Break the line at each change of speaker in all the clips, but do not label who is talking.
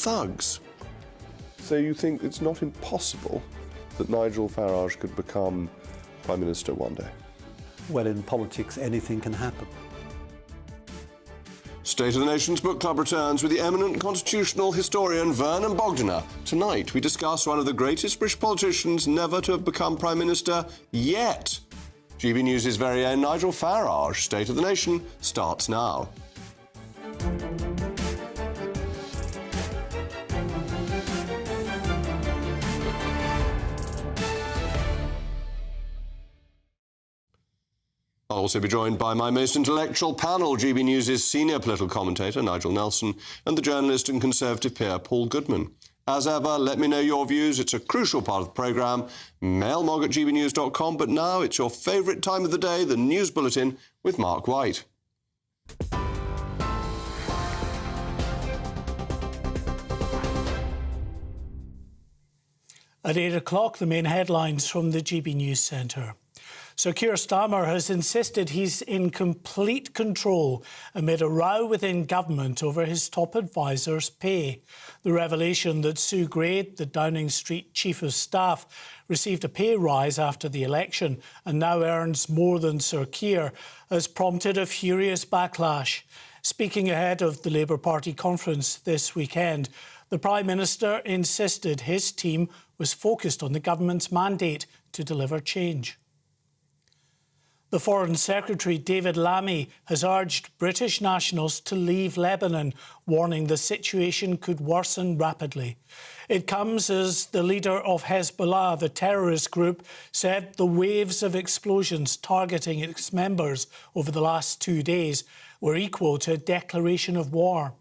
thugs. So you think it's not impossible that Nigel Farage could become Prime Minister one day?
Well, in politics, anything can happen.
State of the Nation's Book Club returns with the eminent constitutional historian Vernon Bogdanor. Tonight we discuss one of the greatest British politicians never to have become Prime Minister yet. GB News' very own Nigel Farage. State of the Nation starts now. I'll also be joined by my most intellectual panel, GB News' senior political commentator, Nigel Nelson, and the journalist and Conservative peer, Paul Goodman. As ever, let me know your views. It's a crucial part of the programme. Mailmog at gbnews.com. But now it's your favourite time of the day, the News Bulletin with Mark White.
At 8 o'clock, the main headlines from the GB News Centre. Sir Keir Starmer has insisted he's in complete control amid a row within government over his top advisor's pay. The revelation that Sue Gray, the Downing Street Chief of Staff, received a pay rise after the election and now earns more than Sir Keir has prompted a furious backlash. Speaking ahead of the Labour Party conference this weekend, the Prime Minister insisted his team was focused on the government's mandate to deliver change. The Foreign Secretary, David Lammy, has urged British nationals to leave Lebanon, warning the situation could worsen rapidly. It comes as the leader of Hezbollah, the terrorist group, said the waves of explosions targeting its members over the last 2 days were equal to a declaration of war.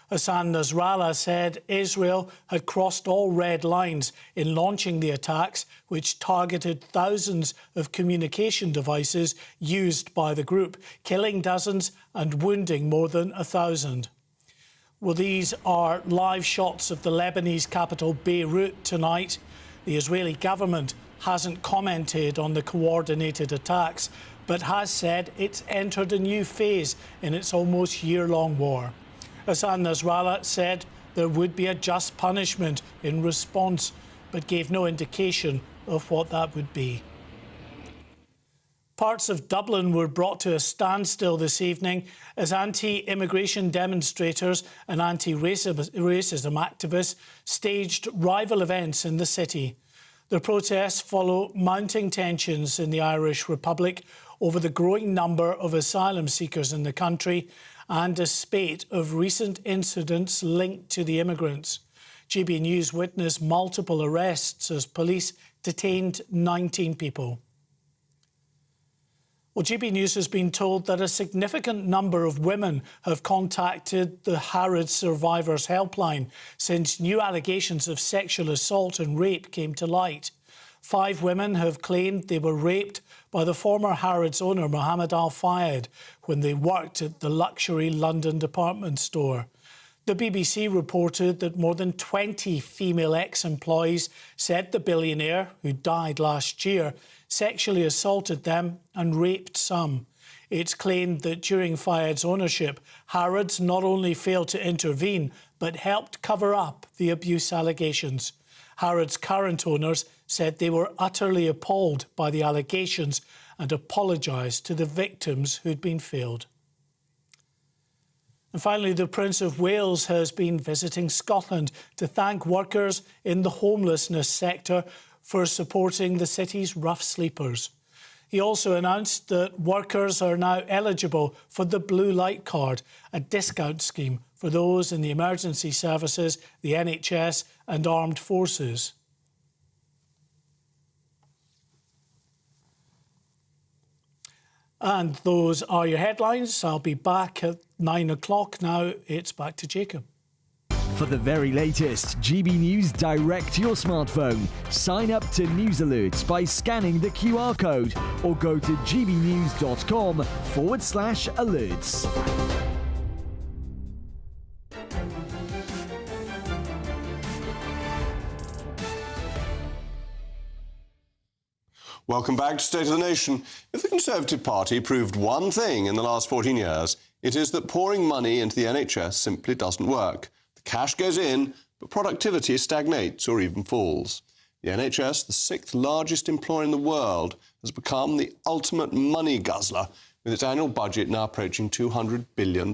Hassan Nasrallah said Israel had crossed all red lines in launching the attacks, which targeted thousands of communication devices used by the group, killing dozens and wounding more than 1,000. Well, these are live shots of the Lebanese capital Beirut tonight. The Israeli government hasn't commented on the coordinated attacks, but has said it's entered a new phase in its almost year-long war. Hassan Nasrallah said there would be a just punishment in response, but gave no indication of what that would be. Parts of Dublin were brought to a standstill this evening as anti-immigration demonstrators and anti-racism activists staged rival events in the city. The protests follow mounting tensions in the Irish Republic over the growing number of asylum seekers in the country and a spate of recent incidents linked to the immigrants. GB News witnessed multiple arrests as police detained 19 people. Well, GB News has been told that a significant number of women have contacted the Harrods Survivors Helpline since new allegations of sexual assault and rape came to light. 5 women have claimed they were raped by the former Harrods owner Mohammed Al Fayed when they worked at the luxury London department store. The BBC reported that more than 20 female ex-employees said the billionaire, who died last year, sexually assaulted them and raped some. It's claimed that during Fayed's ownership, Harrods not only failed to intervene, but helped cover up the abuse allegations. Harrods' current owners said they were utterly appalled by the allegations and apologised to the victims who'd been failed. And finally, the Prince of Wales has been visiting Scotland to thank workers in the homelessness sector for supporting the city's rough sleepers. He also announced that workers are now eligible for the Blue Light Card, a discount scheme for those in the emergency services, the NHS and armed forces. And those are your headlines. I'll be back at 9 o'clock. Now it's back to Jacob.
For the very latest GB News direct to your smartphone, sign up to news alerts by scanning the QR code or go to gbnews.com/alerts.
Welcome back to State of the Nation. If the Conservative Party proved one thing in the last 14 years, it is that pouring money into the NHS simply doesn't work. The Cash goes in, but productivity stagnates or even falls. The NHS, the sixth largest employer in the world, has become the ultimate money guzzler, with its annual budget now approaching £200 billion.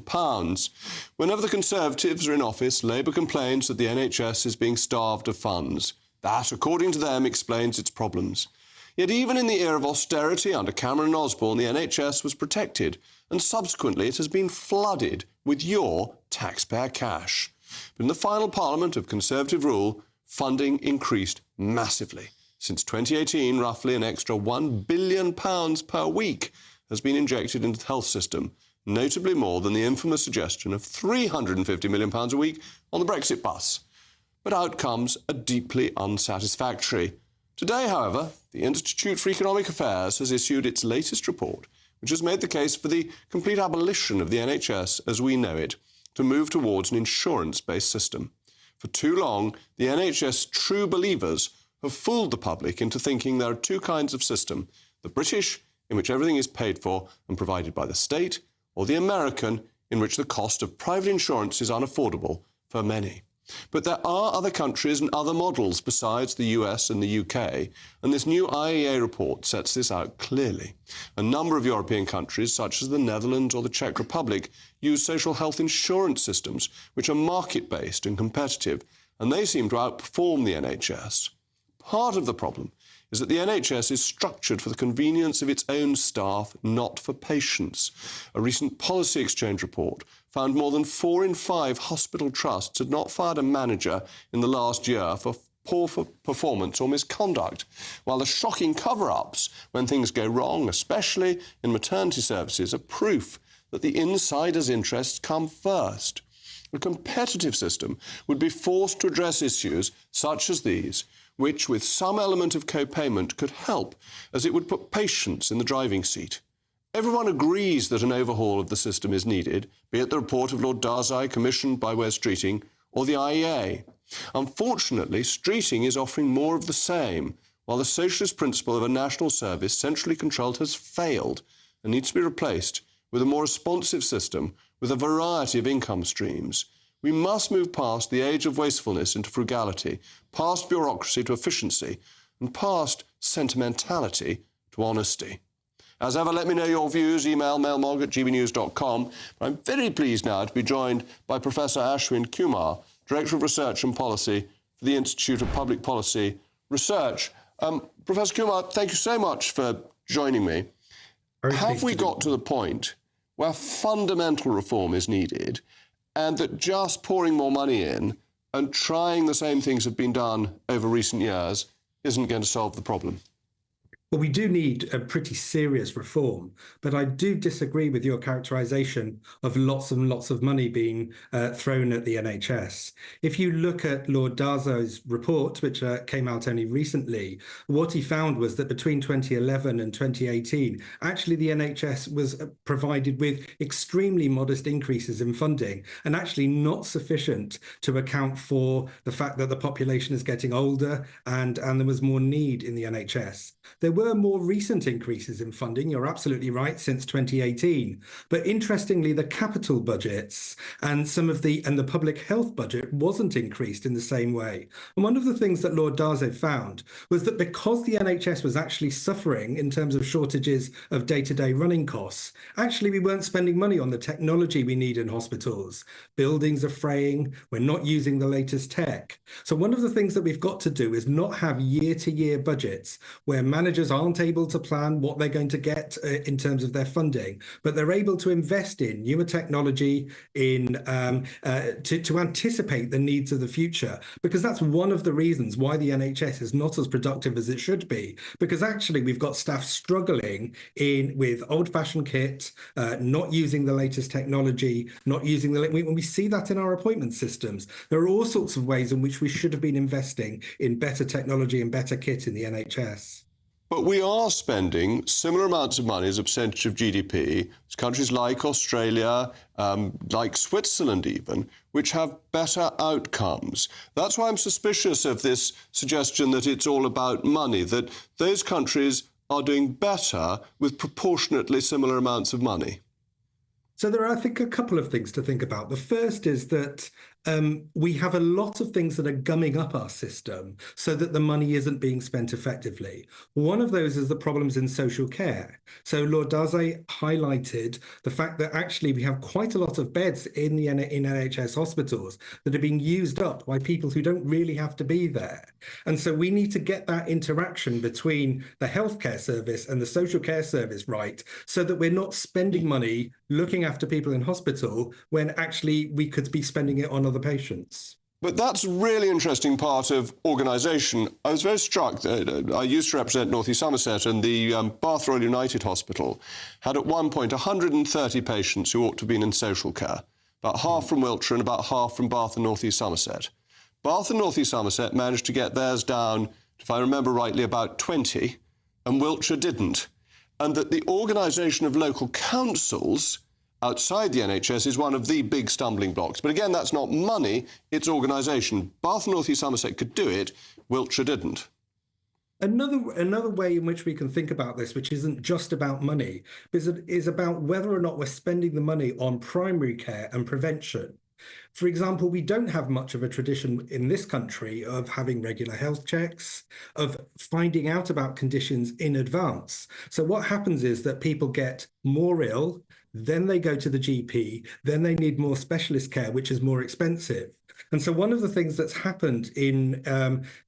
Whenever the Conservatives are in office, Labour complains that the NHS is being starved of funds. That, according to them, explains its problems. Yet even in the era of austerity under Cameron and Osborne, the NHS was protected, and subsequently it has been flooded with your taxpayer cash. But in the final Parliament of Conservative rule, funding increased massively. Since 2018, roughly an extra £1 billion per week has been injected into the health system, notably more than the infamous suggestion of £350 million a week on the Brexit bus. But outcomes are deeply unsatisfactory. Today, however, the Institute for Economic Affairs has issued its latest report, which has made the case for the complete abolition of the NHS as we know it, to move towards an insurance-based system. For too long, the NHS true believers have fooled the public into thinking there are two kinds of system: the British, in which everything is paid for and provided by the state, or the American, in which the cost of private insurance is unaffordable for many. But there are other countries and other models besides the US and the UK, and this new IEA report sets this out clearly. A number of European countries, such as the Netherlands or the Czech Republic, use social health insurance systems which are market-based and competitive, and they seem to outperform the NHS. Part of the problem is that the NHS is structured for the convenience of its own staff, not for patients. A recent policy exchange report found more than 4 in 5 hospital trusts had not fired a manager in the last year for poor performance or misconduct, while the shocking cover-ups when things go wrong, especially in maternity services, are proof that the insider's interests come first. A competitive system would be forced to address issues such as these, which, with some element of co-payment, could help, as it would put patients in the driving seat. Everyone agrees that an overhaul of the system is needed, be it the report of Lord Darzai commissioned by Wes Streeting or the IEA. Unfortunately, Streeting is offering more of the same, while the socialist principle of a national service centrally controlled has failed and needs to be replaced with a more responsive system with a variety of income streams. We must move past the age of wastefulness into frugality, past bureaucracy to efficiency, and past sentimentality to honesty. As ever, let me know your views. Email mailmog@gbnews.com. I'm very pleased now to be joined by Professor Ashwin Kumar, Director of Research and Policy for the Institute of Public Policy Research. Professor Kumar, thank you so much for joining me. Have we got to the point where fundamental reform is needed, and that just pouring more money in and trying the same things that have been done over recent years isn't going to solve the problem?
Well, we do need a pretty serious reform, but I do disagree with your characterisation of lots and lots of money being thrown at the NHS. If you look at Lord Darzai's report, which came out only recently, what he found was that between 2011 and 2018, actually the NHS was provided with extremely modest increases in funding, and actually not sufficient to account for the fact that the population is getting older and there was more need in the NHS. There were more recent increases in funding, you're absolutely right, since 2018. But interestingly, the capital budgets and the public health budget wasn't increased in the same way. And one of the things that Lord Darzai found was that because the NHS was actually suffering in terms of shortages of day-to-day running costs, actually we weren't spending money on the technology we need in hospitals. Buildings are fraying, we're not using the latest tech. So one of the things that we've got to do is not have year-to-year budgets where managers aren't able to plan what they're going to get in terms of their funding, but they're able to invest in newer technology to anticipate the needs of the future, because that's one of the reasons why the NHS is not as productive as it should be, because actually we've got staff struggling with old-fashioned kit, not using the latest technology, not using we see that in our appointment systems. There are all sorts of ways in which we should have been investing in better technology and better kit in the NHS.
But we are spending similar amounts of money as a percentage of GDP as countries like Australia, like Switzerland even, which have better outcomes. That's why I'm suspicious of this suggestion that it's all about money, that those countries are doing better with proportionately similar amounts of money.
So there are, I think, a couple of things to think about. The first is that we have a lot of things that are gumming up our system so that the money isn't being spent effectively. One of those is the problems in social care. So Lord Daze highlighted the fact that actually we have quite a lot of beds in NHS hospitals that are being used up by people who don't really have to be there. And so we need to get that interaction between the healthcare service and the social care service right, so that we're not spending money looking after people in hospital when actually we could be spending it on other patients.
But that's a really interesting part of organisation. I was very struck that I used to represent North East Somerset, and the Bath Royal United Hospital had at one point 130 patients who ought to have been in social care, about half from Wiltshire and about half from Bath and North East Somerset. Bath and North East Somerset managed to get theirs down, if I remember rightly, about 20, and Wiltshire didn't. And that the organisation of local councils outside the NHS is one of the big stumbling blocks. But again, that's not money, it's organisation. Bath and North East Somerset could do it, Wiltshire didn't.
Another way in which we can think about this, which isn't just about money, is about whether or not we're spending the money on primary care and prevention. For example, we don't have much of a tradition in this country of having regular health checks, of finding out about conditions in advance. So what happens is that people get more ill, then they go to the GP, then they need more specialist care, which is more expensive. And so one of the things that's happened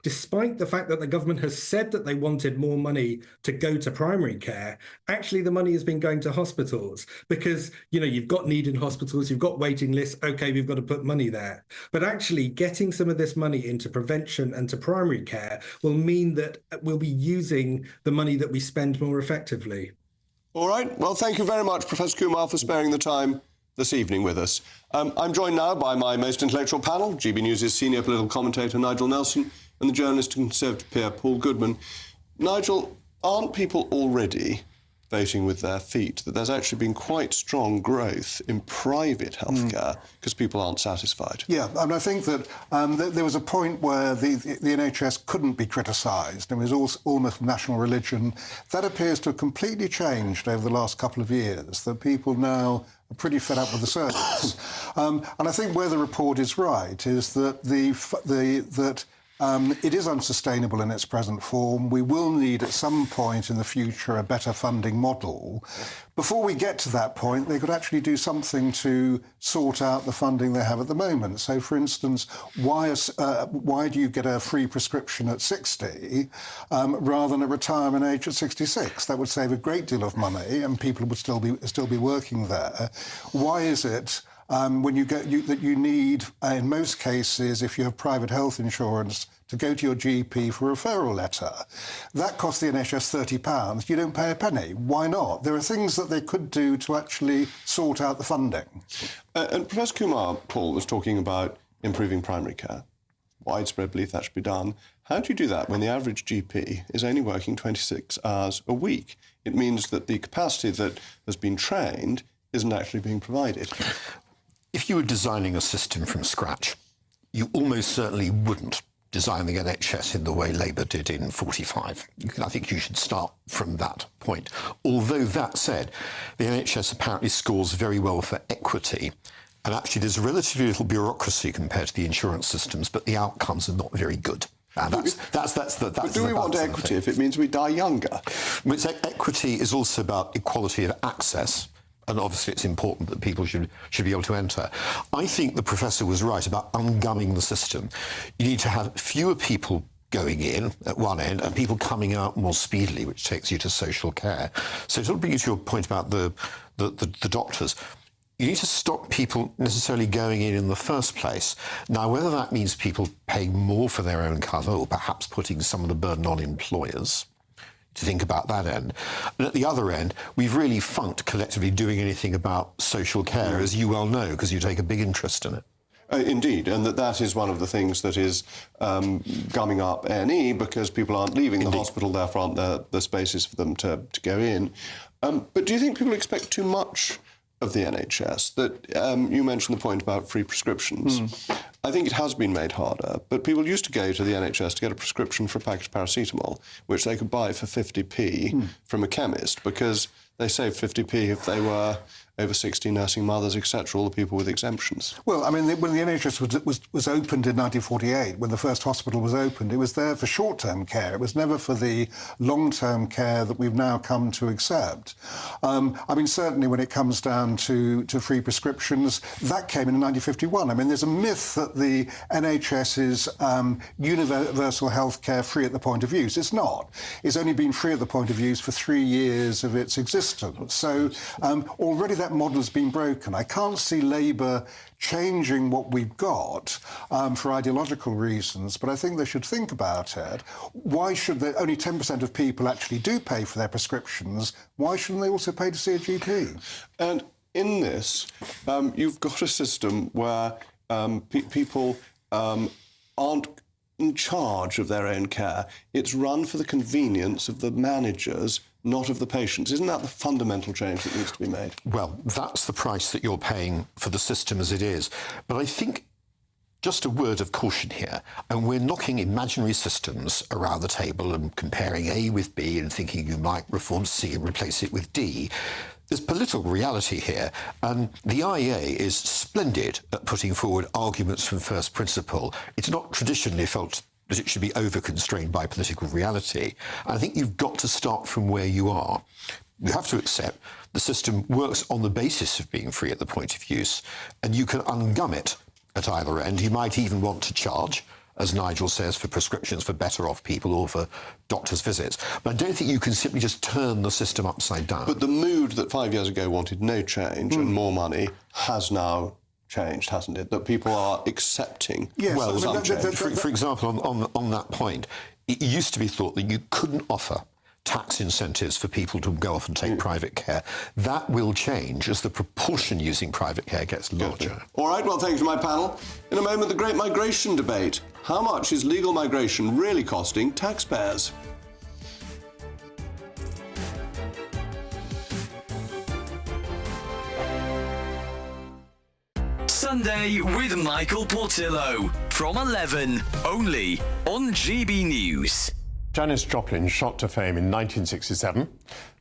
despite the fact that the government has said that they wanted more money to go to primary care, actually the money has been going to hospitals because, you've got need in hospitals, you've got waiting lists, okay, we've got to put money there. But actually getting some of this money into prevention and to primary care will mean that we'll be using the money that we spend more effectively.
All right. Well, thank you very much, Professor Kumar, for sparing the time this evening with us. I'm joined now by my most intellectual panel, GB News' senior political commentator Nigel Nelson and the journalist and Conservative peer Paul Goodman. Nigel, aren't people already voting with their feet that there's actually been quite strong growth in private healthcare because people aren't satisfied?
Yeah, and I think that there was a point where the NHS couldn't be criticised. It was almost national religion. That appears to have completely changed over the last couple of years, that people now are pretty fed up with the service. And I think where the report is right is that it is unsustainable in its present form. We will need at some point in the future a better funding model. Before we get to that point, they could actually do something to sort out the funding they have at the moment. So, for instance, why do you get a free prescription at 60 rather than a retirement age at 66? That would save a great deal of money and people would still be working there. Why is it that you need, in most cases, if you have private health insurance, to go to your GP for a referral letter? That costs the NHS £30. You don't pay a penny. Why not? There are things that they could do to actually sort out the funding.
And Professor Kumar, Paul, was talking about improving primary care. Widespread belief that should be done. How do you do that when the average GP is only working 26 hours a week? It means that the capacity that has been trained isn't actually being provided.
If you were designing a system from scratch, you almost certainly wouldn't design the NHS in the way Labour did in 45. I think you should start from that point. Although that said, the NHS apparently scores very well for equity, and actually there's relatively little bureaucracy compared to the insurance systems, but the outcomes are not very good. And
But do we want equity if it means we die younger?
Equity is also about equality of access. And obviously it's important that people should be able to enter. I think the professor was right about ungumming the system. You need to have fewer people going in at one end and people coming out more speedily, which takes you to social care. So to sort of bring you to your point about the doctors, you need to stop people necessarily going in the first place. Now, whether that means people paying more for their own cover or perhaps putting some of the burden on employers, to think about that end. And at the other end, we've really funked collectively doing anything about social care, as you well know, because you take a big interest in it.
Indeed, and that is one of the things that is gumming up A&E because people aren't leaving the hospital, therefore aren't there the spaces for them to go in. But do you think people expect too much of the NHS? That you mentioned the point about free prescriptions. I think it has been made harder, but people used to go to the NHS to get a prescription for a packet of paracetamol, which they could buy for 50p from a chemist, because they saved 50p if they were over 60 nursing mothers, etc., all the people with exemptions.
Well, I mean, when the NHS was opened in 1948, when the first hospital was opened, it was there for short-term care. It was never for the long-term care that we've now come to accept. I mean, certainly when it comes down to free prescriptions, that came in 1951. I mean, there's a myth that the NHS is universal health care free at the point of use. It's not. It's only been free at the point of use for 3 years of its existence. So already that model has been broken. I can't see Labour changing what we've got for ideological reasons, but I think they should think about it. Why should only 10% of people actually do pay for their prescriptions? Why shouldn't they also pay to see a GP?
And in this, you've got a system where people aren't in charge of their own care. It's run for the convenience of the managers, not of the patients. Isn't that the fundamental change that needs to be made?
Well, that's the price that you're paying for the system as it is. But I think just a word of caution here, and we're knocking imaginary systems around the table and comparing A with B and thinking you might reform C and replace it with D. There's political reality here, and the IEA is splendid at putting forward arguments from first principle. It's not traditionally felt that it should be over-constrained by political reality. And I think you've got to start from where you are. You have to accept the system works on the basis of being free at the point of use, and you can ungum it at either end. You might even want to charge, as Nigel says, for prescriptions for better off people or for doctors' visits. But I don't think you can simply just turn the system upside down.
But the mood that 5 years ago wanted no change and more money has now changed, hasn't it? That people are accepting some change.
For example, on that point, it used to be thought that you couldn't offer tax incentives for people to go off and take private care. That will change as the proportion using private care gets larger.
All right, well, thanks to my panel. In a moment, the great migration debate. How much is legal migration really costing taxpayers?
Sunday with Michael Portillo from 11, only on GB News.
Janis Joplin shot to fame in 1967,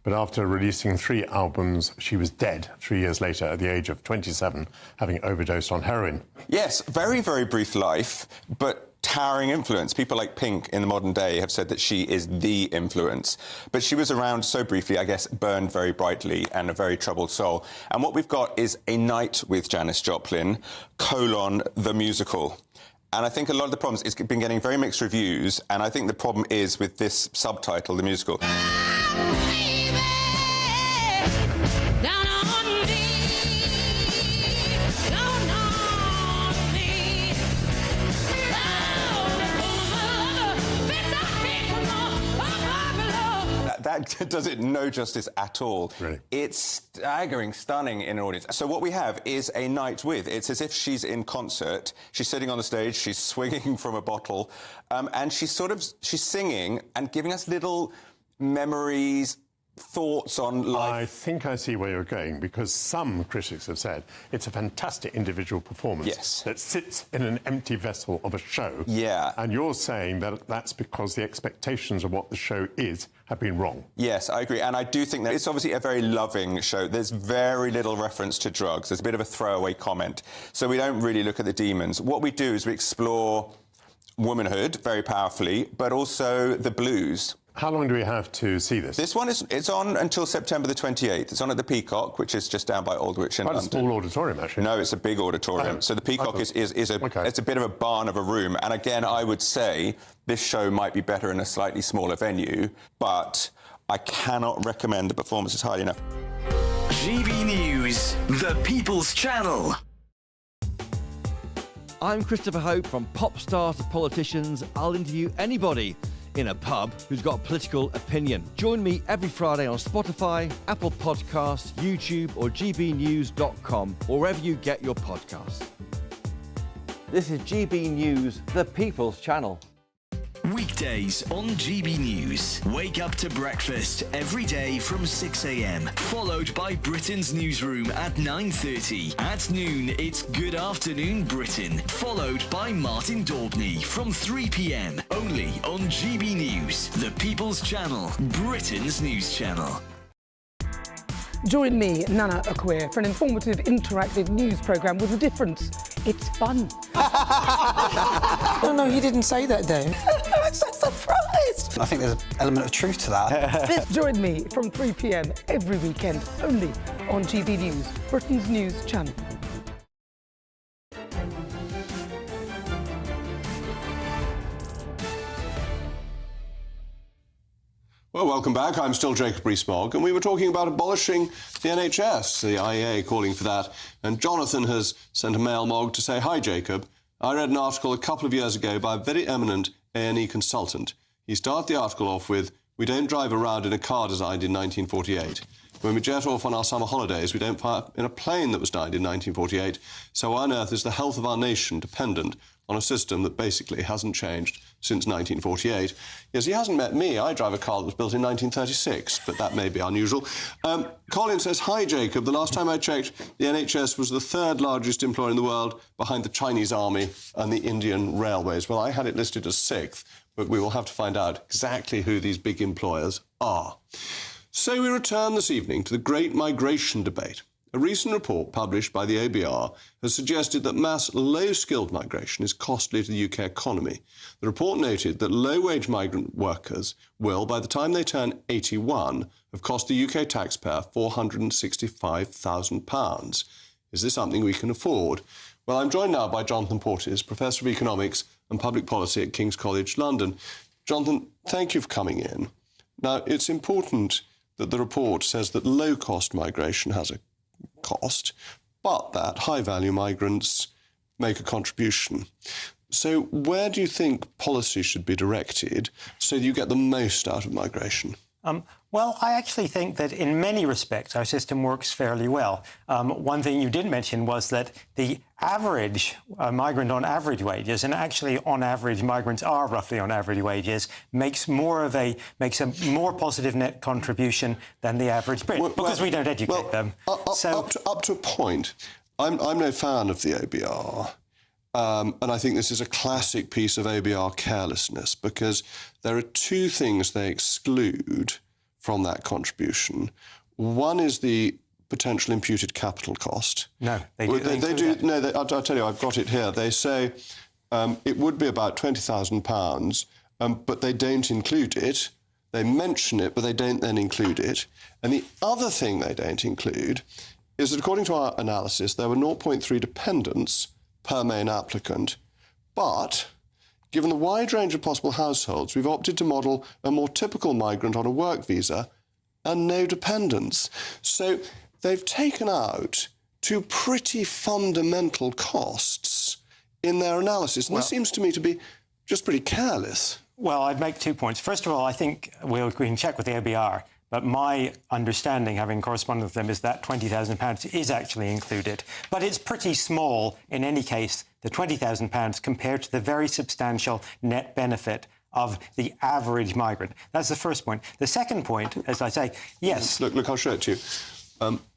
but after releasing 3 albums, she was dead 3 years later at the age of 27, having overdosed on heroin.
Yes, very, very brief life, but towering influence. People like Pink in the modern day have said that she is the influence. But she was around so briefly, I guess, burned very brightly and a very troubled soul. And what we've got is A Night with Janis Joplin, the musical. And I think a lot of the problems, it's been getting very mixed reviews, and I think the problem is with this subtitle, the musical. That does it no justice at all.
Really?
It's staggering, stunning in an audience. So what we have is A Night With. It's as if she's in concert. She's sitting on the stage, she's swinging from a bottle, and she's singing and giving us little memories, thoughts on life.
I think I see where you're going, because some critics have said it's a fantastic individual performance that sits in an empty vessel of a show.
Yeah.
And you're saying that that's because the expectations of what the show is have been wrong.
Yes, I agree. And I do think that it's obviously a very loving show. There's very little reference to drugs. There's a bit of a throwaway comment. So we don't really look at the demons. What we do is we explore womanhood very powerfully, but also the blues.
How long do we have to see this?
This one it's on until September the 28th. It's on at the Peacock, which is just down by Aldwych in London.
Quite a small auditorium, actually.
No, it's a big auditorium.
Oh,
so the Peacock is it's a bit of a barn of a room. And again, I would say this show might be better in a slightly smaller venue, but I cannot recommend the performances highly enough.
GB News, the People's Channel.
I'm Christopher Hope. From pop stars to politicians, I'll interview anybody in a pub who's got a political opinion. Join me every Friday on Spotify, Apple Podcasts, YouTube or gbnews.com, or wherever you get your podcasts. This is GB News, the People's Channel.
Weekdays on GB News. Wake up to breakfast every day from 6 a.m. Followed by Britain's newsroom at 9:30. At noon, it's Good Afternoon Britain. Followed by Martin Daubney from 3 p.m. Only on GB News, the People's Channel, Britain's news channel.
Join me, Nana Okoye, for an informative, interactive news programme with a difference. It's fun.
No, he didn't say that, Dave.
I'm so surprised.
I think there's an element of truth to that.
Join me from 3 p.m. every weekend, only on GB News, Britain's news channel.
Well, welcome back. I'm still Jacob Rees-Mogg, and we were talking about abolishing the NHS, the IEA calling for that. And Jonathan has sent a mail, Mogg, to say, "Hi, Jacob. I read an article a couple of years ago by a very eminent A&E consultant. He started the article off with, 'We don't drive around in a car designed in 1948. When we jet off on our summer holidays, we don't fly in a plane that was designed in 1948. So why on earth is the health of our nation dependent on a system that basically hasn't changed since 1948? Yes, he hasn't met me. I drive a car that was built in 1936, but that may be unusual. Colin says, "Hi, Jacob. The last time I checked, the NHS was the third largest employer in the world behind the Chinese Army and the Indian Railways." Well, I had it listed as sixth, but we will have to find out exactly who these big employers are. So we return this evening to the great migration debate. A recent report published by the ABR has suggested that mass low-skilled migration is costly to the UK economy. The report noted that low-wage migrant workers will, by the time they turn 81, have cost the UK taxpayer £465,000. Is this something we can afford? Well, I'm joined now by Jonathan Portes, Professor of Economics and Public Policy at King's College London. Jonathan, thank you for coming in. Now, it's important that the report says that low-cost migration has a cost, but that high-value migrants make a contribution. So where do you think policy should be directed so that you get the most out of migration?
Well, I actually think that in many respects our system works fairly well. One thing you didn't mention was that the average migrant on average wages, and actually on average migrants are roughly on average wages, makes a more positive net contribution than the average Brit, because we don't educate them.
Up to a point. I'm no fan of the ABR. And I think this is a classic piece of ABR carelessness, because there are two things they exclude from that contribution. One is the potential imputed capital cost.
No, they
do. No, I'll tell you, I've got it here. They say it would be about £20,000, but they don't include it. They mention it, but they don't then include it. And the other thing they don't include is that, according to our analysis, there were 0.3 dependents per main applicant. But given the wide range of possible households, we've opted to model a more typical migrant on a work visa and no dependents. So they've taken out two pretty fundamental costs in their analysis. And this seems to me to be just pretty careless.
Well, I'd make 2 points. First of all, I think we can check with the ABR. But my understanding, having corresponded with them, is that £20,000 is actually included. But it's pretty small, in any case, the £20,000 compared to the very substantial net benefit of the average migrant. That's the first point. The second point, as I say, yes.
Look, I'll show it to you,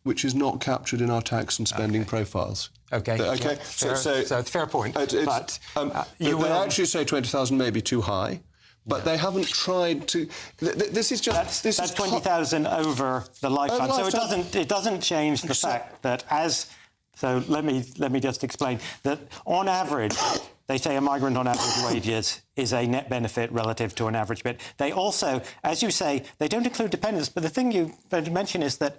which is not captured in our tax and spending profiles.
Okay.
Okay.
So it's a fair point.
They actually say 20,000 may be too high. But they haven't tried to. This is just.
That's 20,000 over the lifetime. So it doesn't change the fact that So let me just explain that on average, they say a migrant on average wages is a net benefit relative to an average bit. They also, as you say, they don't include dependents. But the thing you mention is that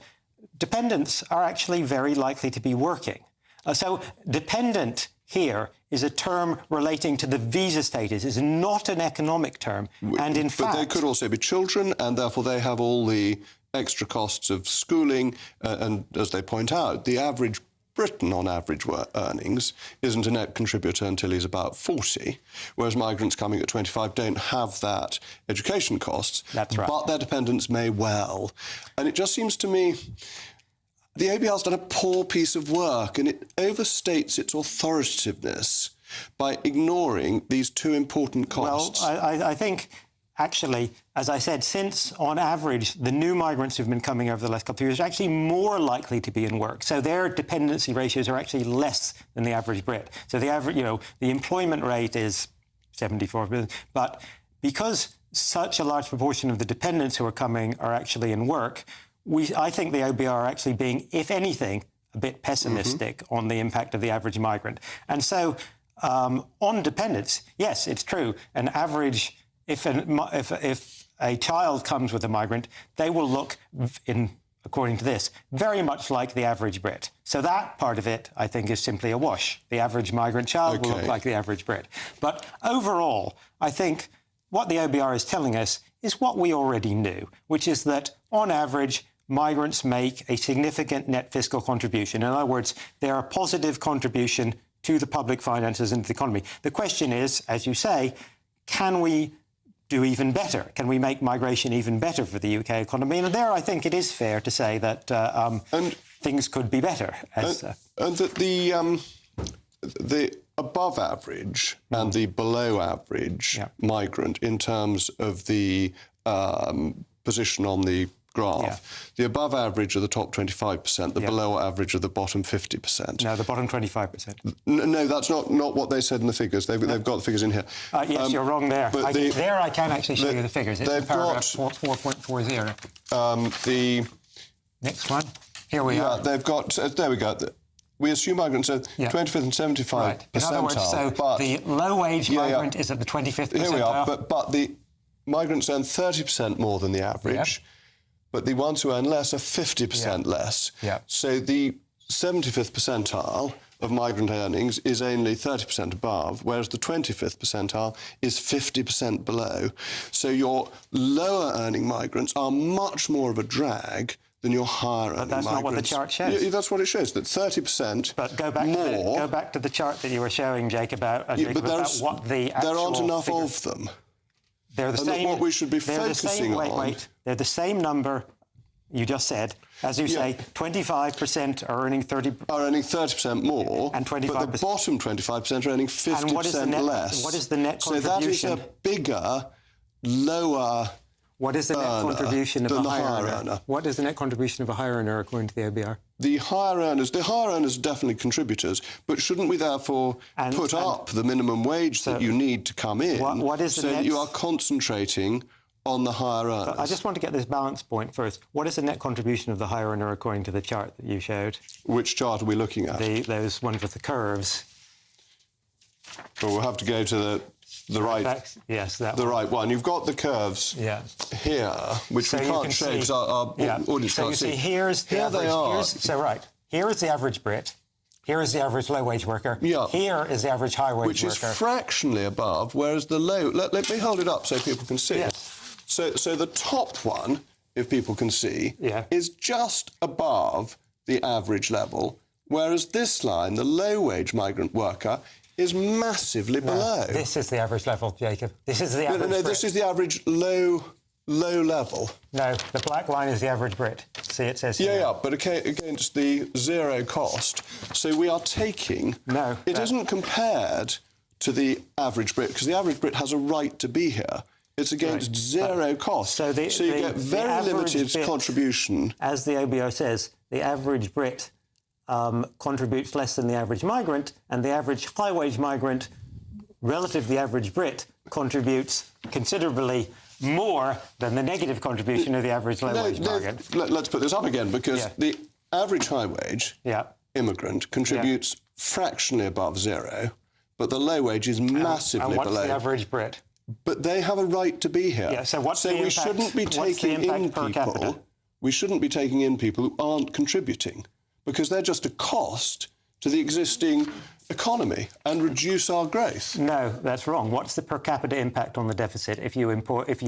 dependents are actually very likely to be working. So dependent here is a term relating to the visa status. It's not an economic term. And in fact...
But they could also be children, and therefore they have all the extra costs of schooling. And as they point out, the average Briton on average earnings isn't a net contributor until he's about 40, whereas migrants coming at 25 don't have that education costs.
That's right.
But their dependents may well. And it just seems to me... The ABR's done a poor piece of work, and it overstates its authoritativeness by ignoring these two important costs.
Well, I think, actually, as I said, since, on average, the new migrants who've been coming over the last couple of years are actually more likely to be in work. So their dependency ratios are actually less than the average Brit. So the average, the employment rate is 74%. But because such a large proportion of the dependents who are coming are actually in work, I think the OBR are actually being, if anything, a bit pessimistic on the impact of the average migrant. And so on dependents, yes, it's true. An average, if a child comes with a migrant, they will look, according to this, very much like the average Brit. So that part of it, I think, is simply a wash. The average migrant child will look like the average Brit. But overall, I think what the OBR is telling us is what we already knew, which is that, on average, migrants make a significant net fiscal contribution. In other words, they're a positive contribution to the public finances and to the economy. The question is, as you say, can we do even better? Can we make migration even better for the UK economy? And there, I think it is fair to say that things could be better.
And that the above average and the below average migrant, in terms of the position on the graph, the above average are the top 25%, the below average are the bottom 50%.
No, the bottom 25%.
No, that's not what they said in the figures. They've got the figures in here.
Yes, you're wrong there.
But
there I can actually show you the figures. It's in paragraph 4.40.
The
next one. Here we are.
They've got, there we go. We assume migrants are 25th and 75th
Right. In other words, so the low-wage migrant is at the 25th percentile.
Here we are, but the migrants earn 30% more than the average. But the ones who earn less are 50% less. So the 75th percentile of migrant earnings is only 30% above, whereas the 25th percentile is 50% below. So your lower earning migrants are much more of a drag than your higher earning migrants.
But that's not what the chart shows.
Yeah, that's what it shows, that 30%
But go back to the chart that you were showing, Jake, about, what the actual
there aren't enough
figures.
of them.
They're the same.
What we should be focusing on.
Wait. They're the same number you just said. As you say, 25% are earning
30% more,
and 25%.
But the bottom 25% are earning 50% less.
What is the net contribution?
So that is a bigger, lower.
What is the net contribution of a higher earner? What is the net contribution of a higher earner according to the OBR?
The higher earners are definitely contributors, but shouldn't we therefore put up the minimum wage that you need to come in,
what is the
that you are concentrating on the higher earners?
I just want to get this balance point first. What is the net contribution of the higher earner according to the chart that you showed?
Which chart are we looking at?
Those ones with the curves.
Well, we'll have to go to the right.
Yes, that
the right one. You've got the curves here, which we can't show because our audience can't see.
Here they are. Here is the average Brit. Here is the average low-wage worker. Here is the average high-wage worker.
Which is fractionally above, whereas the low... Let me hold it up so people can see. So the top one, if people can see, is just above the average level, whereas this line, the low-wage migrant worker, is massively below.
This is the average level, Jacob. This is the average Brit.
This is the average low level.
No, the black line is the average Brit. See, it says here.
But against the zero cost. So we are taking...
No.
It isn't compared to the average Brit, because the average Brit has a right to be here. It's against zero cost. So you get very limited contribution.
As the OBR says, the average Brit contributes less than the average migrant, and the average high-wage migrant, relative to the average Brit, contributes considerably more than the negative contribution of the average low-wage migrant.
Let's put this up again, because the average high-wage immigrant contributes fractionally above zero, but the low-wage is massively below.
And what's the average Brit?
But they have a right to be here.
So what's the impact?
Shouldn't be taking in people. We shouldn't be taking in people who aren't contributing, because they're just a cost to the existing economy and reduce our growth.
No, that's wrong. What's the per capita impact on the deficit if you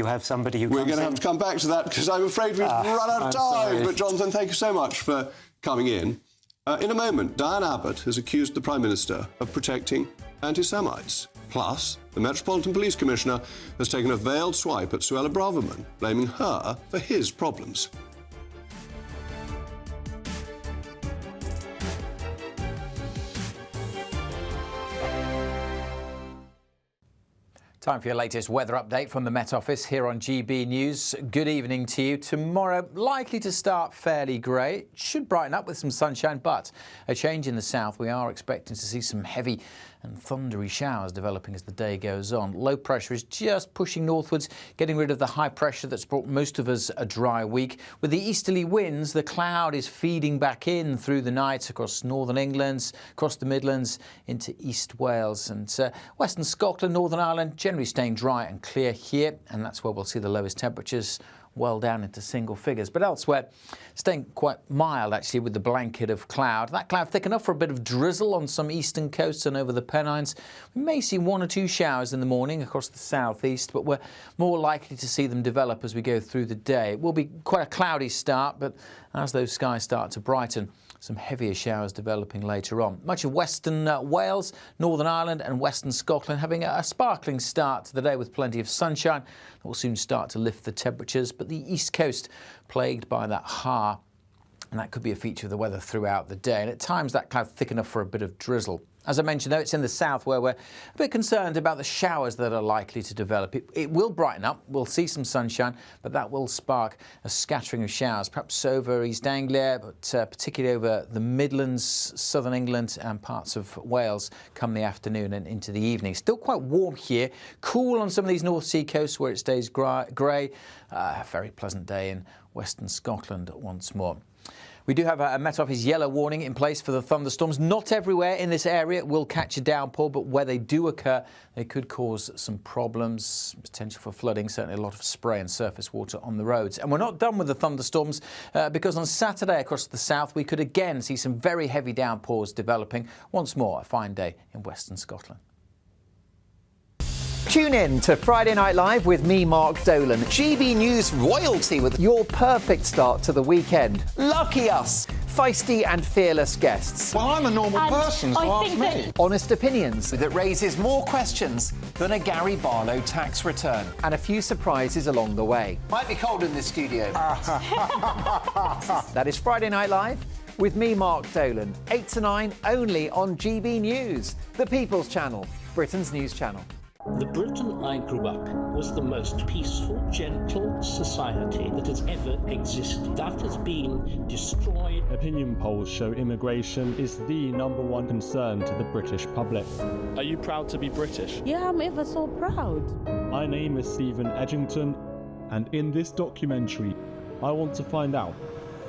have somebody who
We're going to have to come back to that, because I'm afraid we've run out of time.
Sorry.
But Jonathan, thank you so much for coming in. In a moment, Diane Abbott has accused the Prime Minister of protecting anti-Semites. Plus, the Metropolitan Police Commissioner has taken a veiled swipe at Suella Braverman, blaming her for his problems.
Time for your latest weather update from the Met Office here on GB News. Good evening to you. Tomorrow, likely to start fairly grey. It should brighten up with some sunshine, but a change in the south. We are expecting to see some heavy and thundery showers developing as the day goes on. Low pressure is just pushing northwards, getting rid of the high pressure that's brought most of us a dry week. With the easterly winds, the cloud is feeding back in through the night across northern England, across the Midlands, into East Wales and western Scotland, Northern Ireland, generally staying dry and clear here, and that's where we'll see the lowest temperatures well down into single figures. But elsewhere, staying quite mild actually with the blanket of cloud. That cloud thick enough for a bit of drizzle on some eastern coasts and over the Pennines. We may see 1 or 2 showers in the morning across the southeast, but we're more likely to see them develop as we go through the day. It will be quite a cloudy start, but as those skies start to brighten, some heavier showers developing later on. Much of western Wales, Northern Ireland and western Scotland having a sparkling start to the day with plenty of sunshine. That will soon start to lift the temperatures, but the east coast plagued by that har, and that could be a feature of the weather throughout the day. And at times that cloud thick enough for a bit of drizzle. As I mentioned, though, it's in the south where we're a bit concerned about the showers that are likely to develop. It will brighten up, we'll see some sunshine, but that will spark a scattering of showers, perhaps over East Anglia, but particularly over the Midlands, southern England and parts of Wales come the afternoon and into the evening. Still quite warm here, cool on some of these North Sea coasts where it stays grey. A very pleasant day in western Scotland once more. We do have a Met Office yellow warning in place for the thunderstorms. Not everywhere in this area will catch a downpour, but where they do occur, they could cause some problems, potential for flooding, certainly a lot of spray and surface water on the roads. And we're not done with the thunderstorms because on Saturday across the south, we could again see some very heavy downpours developing. Once more, a fine day in western Scotland.
Tune in to Friday Night Live with me, Mark Dolan. GB News royalty with your perfect start to the weekend. Lucky us. Feisty and fearless guests.
Well, I'm a normal person, so ask me.
Honest opinions.
That raises more questions than a Gary Barlow tax return.
And a few surprises along the way.
Might be cold in this studio.
That is Friday Night Live with me, Mark Dolan. 8 to 9 only on GB News, the People's Channel, Britain's news channel.
The Britain I grew up in was the most peaceful, gentle society that has ever existed. That has been destroyed.
Opinion polls show immigration is the #1 concern to the British public. Are you proud to be British?
Yeah, I'm ever so proud.
My name is Stephen Edgington, and in this documentary, I want to find out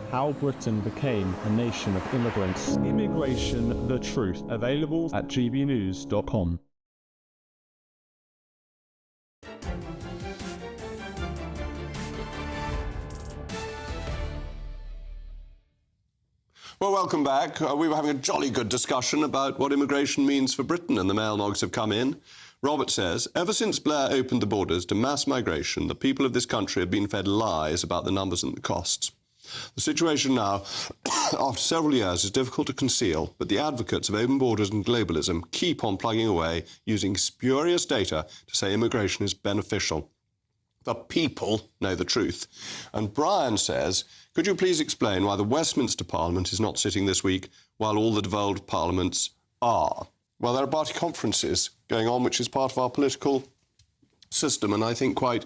how Britain became a nation of immigrants. Immigration, the truth. Available at gbnews.com.
Well, welcome back. We were having a jolly good discussion about what immigration means for Britain, and the mail nogs have come in. Robert says, ever since Blair opened the borders to mass migration, the people of this country have been fed lies about the numbers and the costs. The situation now, after several years, is difficult to conceal, but the advocates of open borders and globalism keep on plugging away, using spurious data to say immigration is beneficial. The people know the truth. And Brian says, could you please explain why the Westminster Parliament is not sitting this week while all the devolved parliaments are? Well, there are party conferences going on, which is part of our political system, and I think quite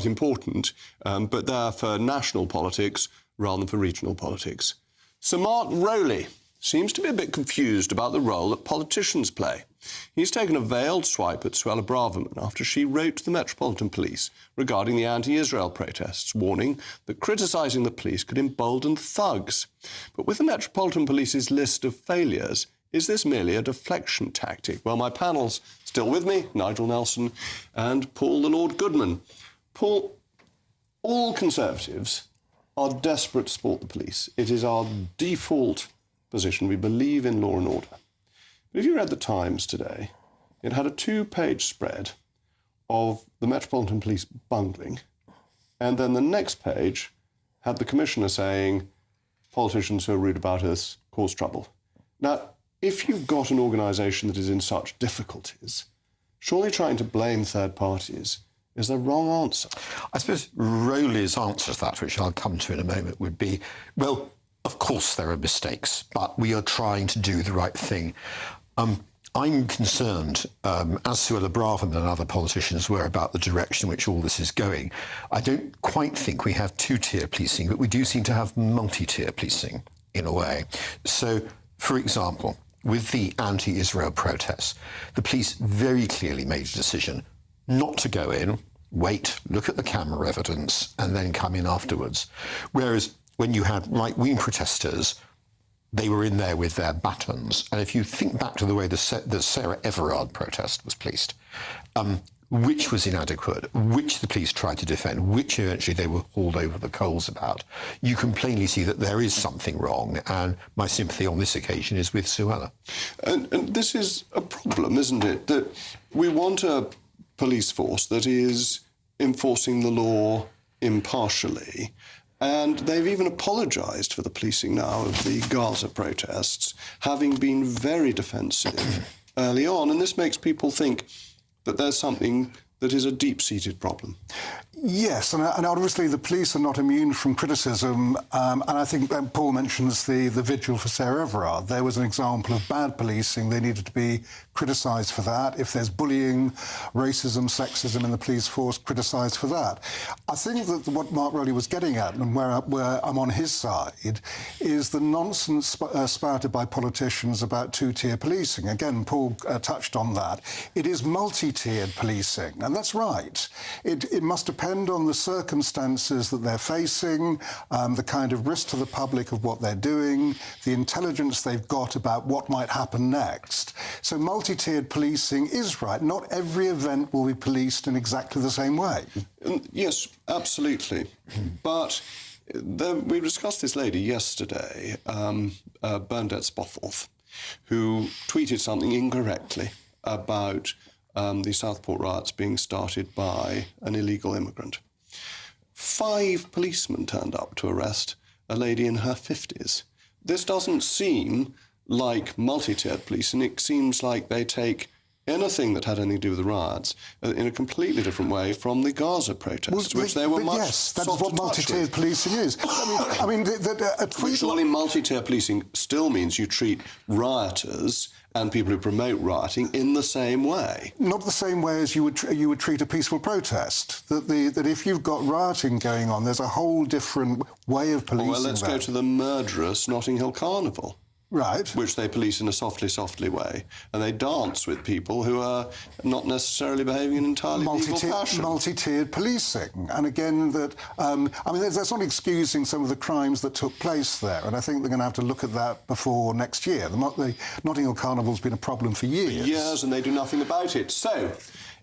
important, but they're for national politics rather than for regional politics. Sir Mark Rowley seems to be a bit confused about the role that politicians play. He's taken a veiled swipe at Suella Braverman after she wrote to the Metropolitan Police regarding the anti-Israel protests, warning that criticising the police could embolden thugs. But with the Metropolitan Police's list of failures, is this merely a deflection tactic? Well, my panel's still with me, Nigel Nelson and Paul the Lord Goodman. Paul, all Conservatives are desperate to support the police. It is our default position. We believe in law and order. But if you read the Times today, it had a 2-page spread of the Metropolitan Police bungling, and then the next page had the Commissioner saying politicians who are rude about us cause trouble. Now, if you've got an organisation that is in such difficulties, surely trying to blame third parties is the wrong answer.
I suppose Rowley's answer to that, which I'll come to in a moment, would be, well, of course there are mistakes, but we are trying to do the right thing. I'm concerned, as Suella Braverman and other politicians were, about the direction in which all this is going. I don't quite think we have two-tier policing, but we do seem to have multi-tier policing, in a way. So, for example, with the anti-Israel protests, the police very clearly made a decision not to go in, wait, look at the camera evidence, and then come in afterwards. Whereas when you had right-wing protesters, they were in there with their batons. And if you think back to the way the Sarah Everard protest was policed, which was inadequate, which the police tried to defend, which eventually they were hauled over the coals about, you can plainly see that there is something wrong. And my sympathy on this occasion is with Suella.
And this is a problem, isn't it? That we want a police force that is enforcing the law impartially. And they've even apologised for the policing now of the Gaza protests, having been very defensive early on. And this makes people think that there's something that is a deep-seated problem.
Yes, and obviously the police are not immune from criticism, and I think Paul mentions the vigil for Sarah Everard. There was an example of bad policing. They needed to be criticised for that. If there's bullying, racism, sexism in the police force, criticised for that. I think that what Mark Rowley was getting at, and where I'm on his side, is the nonsense spouted by politicians about two-tier policing. Again, Paul touched on that. It is multi-tiered policing, and that's right. It must depend on the circumstances that they're facing, the kind of risk to the public of what they're doing, the intelligence they've got about what might happen next. So multi-tiered policing is right. Not every event will be policed in exactly the same way.
Yes, absolutely. But we discussed this lady yesterday, Bernadette Spotthorpe, who tweeted something incorrectly about the Southport riots being started by an illegal immigrant. 5 policemen turned up to arrest a lady in her 50s. This doesn't seem like multi-tiered policing. It seems like they take anything that had anything to do with the riots in a completely different way from the Gaza protests, which they were much
yes, that's what multi-tiered policing is.
Surely multi-tiered policing still means you treat rioters and people who promote rioting in the same way.
Not the same way as you would treat a peaceful protest. That if you've got rioting going on, there's a whole different way of policing
Well, let's go to the murderous Notting Hill Carnival.
Right.
Which they police in a softly way. And they dance with people who are not necessarily behaving in entirely legal fashion.
Multi-tiered policing. And again, that's not excusing some of the crimes that took place there. And I think they're going to have to look at that before next year. The Notting Hill Carnival's been a problem for years.
For years, and they do nothing about it. So,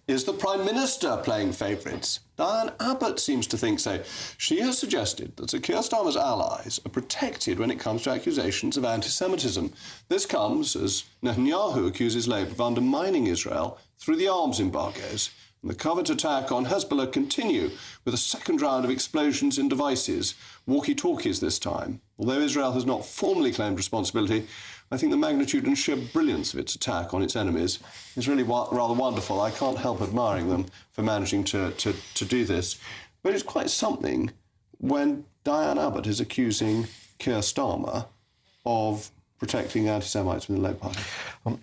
is the Prime Minister playing favourites? Diane Abbott seems to think so. She has suggested that Sir Keir Starmer's allies are protected when it comes to accusations of anti-Semitism. This comes as Netanyahu accuses Labour of undermining Israel through the arms embargoes. And the covert attack on Hezbollah continue with a second round of explosions in devices, walkie-talkies this time. Although Israel has not formally claimed responsibility, I think the magnitude and sheer brilliance of its attack on its enemies is really rather wonderful. I can't help admiring them for managing to do this. But it's quite something when Diane Abbott is accusing Keir Starmer of protecting anti-Semites within the Labour Party.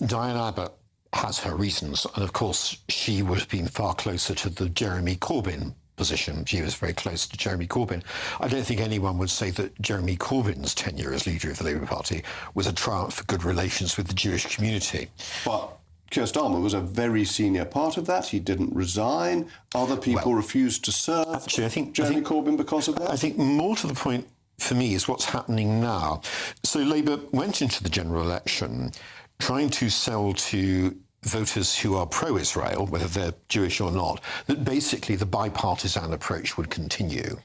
Diane Abbott has her reasons, and of course she would have been far closer to the Jeremy Corbyn position. She was very close to Jeremy Corbyn. I don't think anyone would say that Jeremy Corbyn's tenure as leader of the Labour Party was a triumph for good relations with the Jewish community.
But Keir Starmer was a very senior part of that. He didn't resign. Other people refused to serve.
Actually, I think
Jeremy Corbyn because of that.
I think more to the point for me is what's happening now. So Labour went into the general election trying to sell to voters who are pro-Israel, whether they're Jewish or not, that basically the bipartisan approach would continue.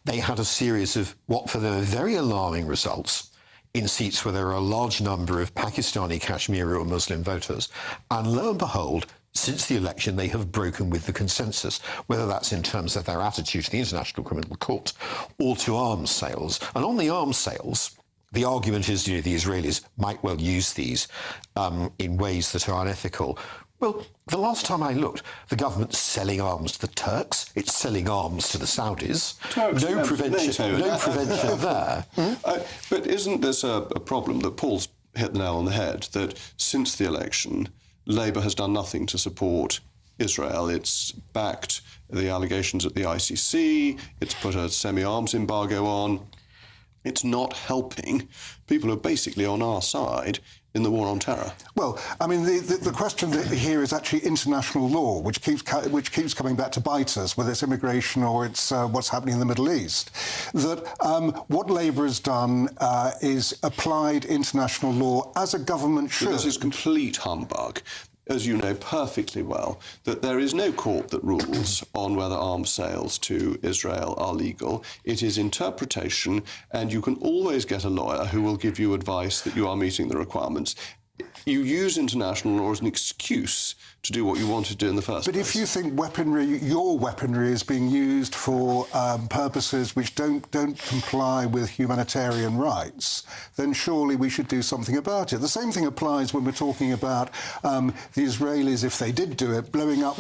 They had a series of what for them are very alarming results in seats where there are a large number of Pakistani, Kashmiri or Muslim voters. And lo and behold, since the election, they have broken with the consensus, whether that's in terms of their attitude to the International Criminal Court or to arms sales. And on the arms sales, the argument is, the Israelis might well use these in ways that are unethical. Well, the last time I looked, the government's selling arms to the Turks. It's selling arms to the Saudis. No prevention there.
But isn't this a problem that Paul's hit the nail on the head, that since the election, Labour has done nothing to support Israel? It's backed the allegations at the ICC. It's put a semi-arms embargo on. It's not helping people who are basically on our side in the war on terror.
Well, I mean, the question here is actually international law, which keeps coming back to bite us, whether it's immigration or it's what's happening in the Middle East. That what Labour has done is applied international law as a government should.
But this is complete humbug. As you know perfectly well, that there is no court that rules on whether arms sales to Israel are legal. It is interpretation, and you can always get a lawyer who will give you advice that you are meeting the requirements. You use international law as an excuse to do what you want to do in the first place.
But if you think your weaponry is being used for purposes which don't comply with humanitarian rights, then surely we should do something about it. The same thing applies when we're talking about the Israelis, if they did do it, blowing up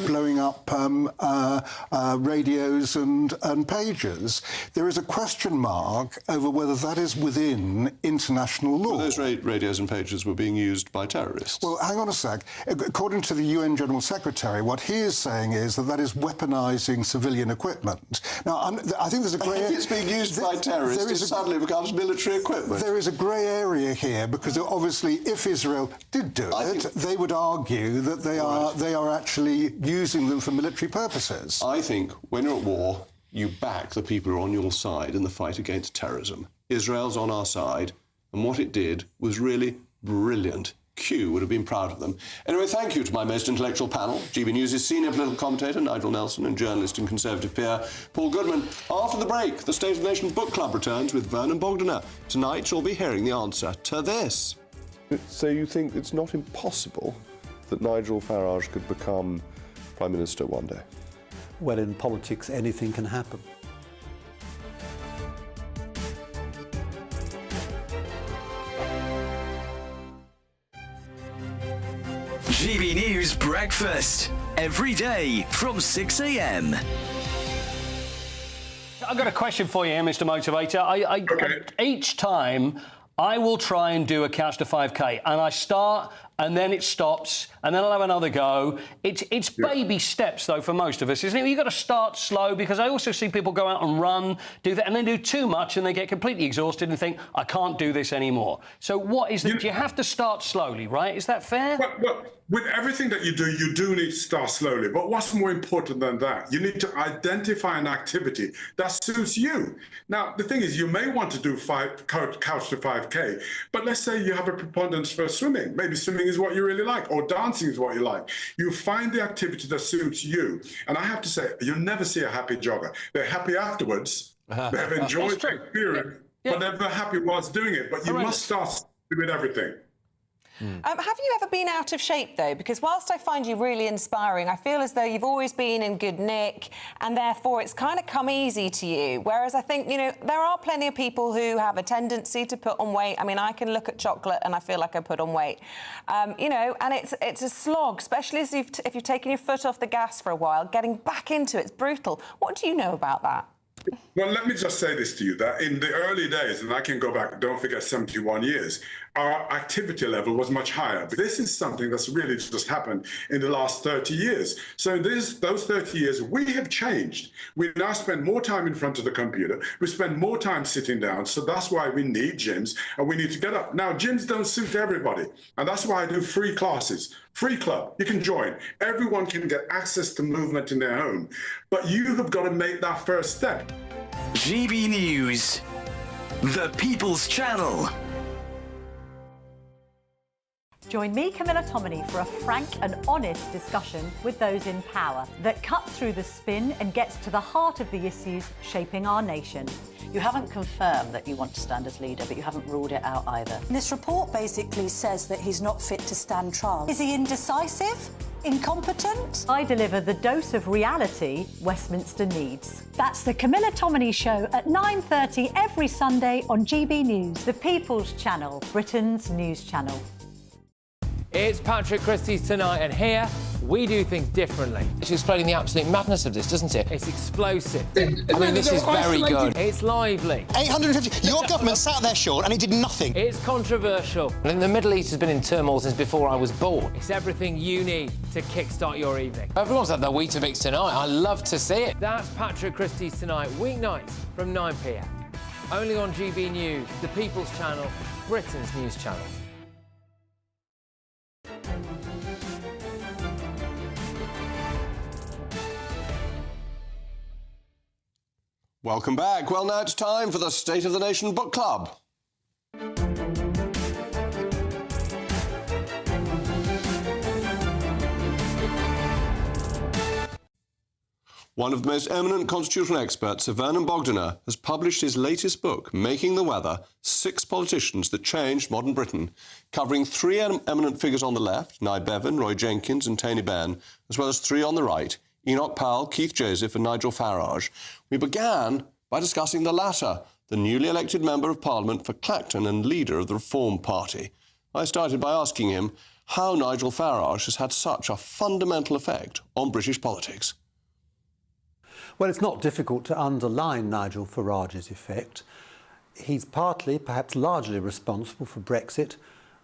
radios and pagers. There is a question mark over whether that is within international law.
Well, those radios and pagers were being used by terrorists.
Well, hang on a sec. According to the UN General Secretary, what he is saying is that is weaponising civilian equipment. Now, I think there's a grey...
If it's being used by terrorists, it suddenly becomes military equipment.
There is a grey area here, because obviously if Israel did do it, they would argue that they are actually using them for military purposes.
I think when you're at war, you back the people who are on your side in the fight against terrorism. Israel's on our side, and what it did was really brilliant. Q would have been proud of them. Anyway, thank you to my most intellectual panel, GB News' senior political commentator, Nigel Nelson, and journalist and Conservative peer, Paul Goodman. After the break, the State of the Nation Book Club returns with Vernon Bogdaner. Tonight, you'll be hearing the answer to this.
So you think it's not impossible that Nigel Farage could become Prime Minister one day?
Well, in politics, anything can happen.
GB News Breakfast, every day from 6 a.m.
I've got a question for you here, Mr. Motivator. Each time I will try and do a Couch to 5K, and I start, and then it stops, and then I'll have another go. It's baby steps, though, for most of us, isn't it? You've got to start slow, because I also see people go out and run, do that, and then do too much, and they get completely exhausted and think, I can't do this anymore. So what is it? You have to start slowly, right? Is that fair?
Well, with everything that you do need to start slowly. But what's more important than that? You need to identify an activity that suits you. Now, the thing is, you may want to do Couch to 5K, but let's say you have a preponderance for swimming. Maybe swimming is what you really like, or dancing is what you like. You find the activity that suits you. And I have to say, you'll never see a happy jogger. They're happy afterwards. They have enjoyed the experience, but they're not happy whilst doing it. But you must start with everything.
Have you ever been out of shape, though? Because whilst I find you really inspiring, I feel as though you've always been in good nick, and therefore it's kind of come easy to you. Whereas I think, you know, there are plenty of people who have a tendency to put on weight. I mean, I can look at chocolate and I feel like I put on weight. You know, and it's a slog, especially if you've taken your foot off the gas for a while. Getting back into it's brutal. What do you know about that?
Well, let me just say this to you, that in the early days, and I can go back, don't forget 71 years, our activity level was much higher. But this is something that's really just happened in the last 30 years. So those 30 years, we have changed. We now spend more time in front of the computer. We spend more time sitting down. So that's why we need gyms, and we need to get up. Now, gyms don't suit everybody. And that's why I do free classes. Free club, you can join. Everyone can get access to movement in their home. But you have got to make that first step.
GB News, the People's Channel.
Join me, Camilla Tominey, for a frank and honest discussion with those in power that cuts through the spin and gets to the heart of the issues shaping our nation.
You haven't confirmed that you want to stand as leader, but you haven't ruled it out either.
This report basically says that he's not fit to stand trial. Is he indecisive? Incompetent?
I deliver the dose of reality Westminster needs. That's the Camilla Tominey Show at 9:30 every Sunday on GB News, the People's Channel, Britain's news channel.
It's Patrick Christie's Tonight, and here we do things differently.
It's explaining the absolute madness of this, doesn't it?
It's explosive. I mean, this is very good. It's lively.
850. Your government sat there, Sean, and it did nothing.
It's controversial.
And the Middle East has been in turmoil since before I was born.
It's everything you need to kickstart your evening.
Everyone's had their Weetabix tonight. I love to see it.
That's Patrick Christie's Tonight, weeknights from 9 p.m. only on GB News, the People's Channel, Britain's news channel.
Welcome back. Well, now it's time for the State of the Nation Book Club. One of the most eminent constitutional experts, Sir Vernon Bogdanor, has published his latest book, Making the Weather, 6 Politicians That Changed Modern Britain, covering 3 eminent figures on the left, Nye Bevan, Roy Jenkins and Tony Benn, as well as 3 on the right, Enoch Powell, Keith Joseph and Nigel Farage. We began by discussing the latter, the newly elected Member of Parliament for Clacton and leader of the Reform Party. I started by asking him how Nigel Farage has had such a fundamental effect on British politics.
Well, it's not difficult to underline Nigel Farage's effect. He's partly, perhaps largely, responsible for Brexit,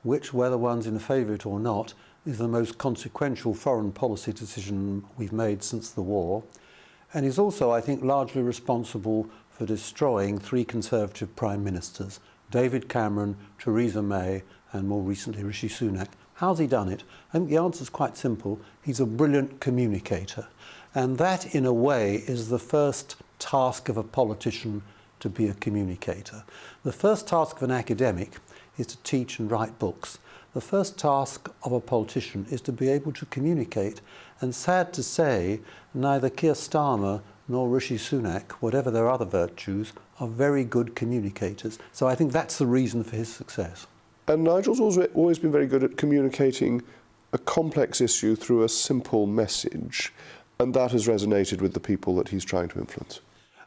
which, whether one's in favour of it or not, is the most consequential foreign policy decision we've made since the war. And he's also, I think, largely responsible for destroying 3 Conservative Prime Ministers, David Cameron, Theresa May and more recently Rishi Sunak. How's he done it? I think the answer's quite simple. He's a brilliant communicator. And that, in a way, is the first task of a politician, to be a communicator. The first task of an academic is to teach and write books. The first task of a politician is to be able to communicate. And sad to say, neither Keir Starmer nor Rishi Sunak, whatever their other virtues, are very good communicators. So I think that's the reason for his success.
And Nigel's always been very good at communicating a complex issue through a simple message. And that has resonated with the people that he's trying to influence.